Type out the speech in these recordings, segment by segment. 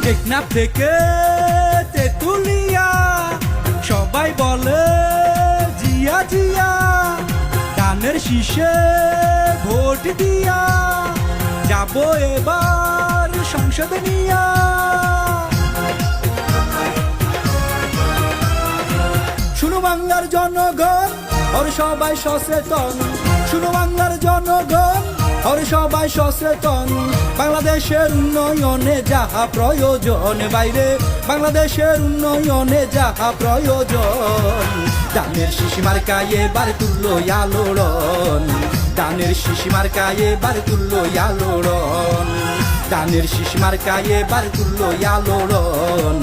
টেকনাফ থেকে তেতুলিয়া সবাই বলে জিয়া জিয়া, ধানের শীষে ভোট দিয়া যাব এবার সংসদে নিয়া। শুনো বাংলার জনগণ, ওর সবাই সচেতন। শুনো বাংলার জনগণ, ওর সবাই সচেতন। বাংলাদেশের উন্নয়নে যাহা প্রয়োজন, বাইরে বাংলাদেশের উন্নয়নে যাহা প্রয়োজন। ধানের শীষ মার্কায় এবার তুললো আলোড়ন, ধানের শীষ মার্কায় এবার তুললো আলোড়ন, ধানের শীষ মার্কায় এবার তুললো আলোড়ন,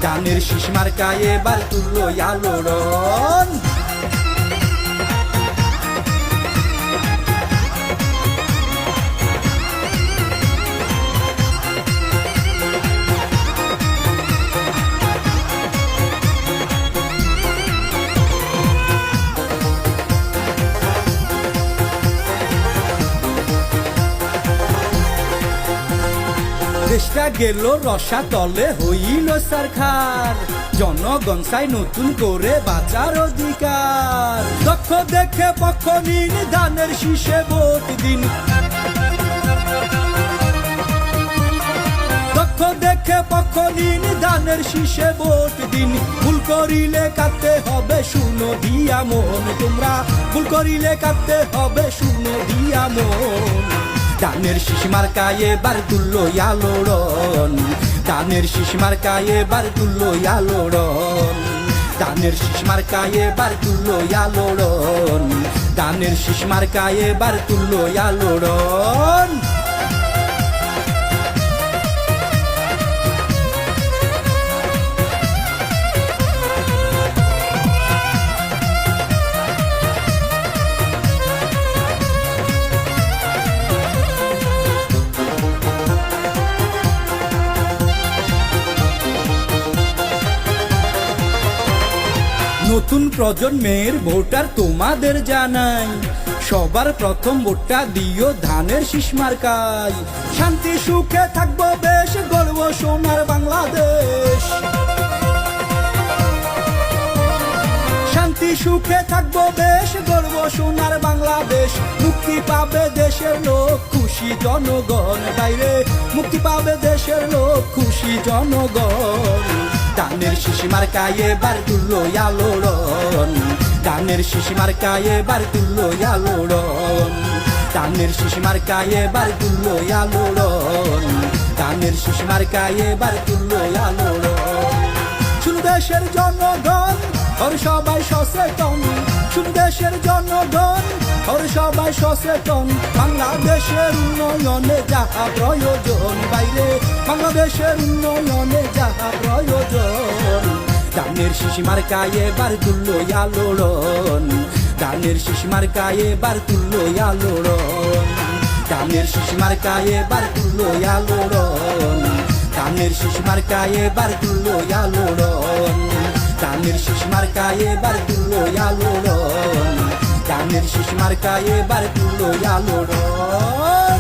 ধানের শীষ মার্কায় এবার তুললো আলোড়ন। দেশটা গেল রসা তলে হইল সরকার, জনগণ চাই নতুন করে বাঁচার অধিকার। দক্ষ দেখে পক্ষ নিন, ধানের শীষে ভোট দিন। দক্ষ দেখে পক্ষ নিন, ধানের শীষে ভোট দিন। ভুল করিলে কাটতে হবে শুনো দিয়া মন, তোমরা ভুল করিলে কাটতে হবে শুনো দিয়া মন। ধানের শীষ মার্কায় এবার তুললো আলোড়ন, ধানের শীষ মার্কায় এবার তুললো আলোড়ন, ধানের শীষ মার্কায় এবার তুললো আলোড়ন, ধানের শীষ মার্কায় এবার তুললো আলোড়ন। নতুন প্রজন্মের ভোটার তোমাদের জানাই, সবার প্রথম ভোটটা দিও ধানের শীষ মার্কায়। শান্তি সুখে থাকবো বেশ, গর্ব সোনার বাংলাদেশ। শান্তি সুখে থাকবো বেশ, গর্ব সোনার বাংলাদেশ। মুক্তি পাবে দেশের লোক, খুশি জনগণ, বাইরে মুক্তি পাবে দেশের লোক, খুশি জনগণ। ধানের শীষ মার্কায় এবার তুললো আলোড়ন, ধানের শীষ মার্কায় এবার তুললো আলোড়ন, ধানের শীষ মার্কায় এবার তুললো আলোড়ন, ধানের শীষ মার্কায় এবার তুললো আলোড়ন। শুনো দেশের জনগণ, ওর সবাই সচেতন। শুনো দেশের জনগণ, ওর সবাই সচেতন। বাংলাদেশের উন্নয়নে যাহা প্রয়োজন, বাইরে বাংলাদেশের উন্নয়নে যাহা প্রয়োজন। ধানের শীষ মার্কায় এবার তুললো আলোড়ন, ধানের শীষ মার্কায় এবার তুললো আলোড়ন, ধানের শীষ মার্কায় এবার তুললো আলোড়ন, ধানের শীষ মার্কায় এবার তুললো আলোড়ন, ধানের শীষ মার্কায় এবার তুললো আলোড়ন, ধানের শীষ মার্কায় এবার তুললো আলোড়ন।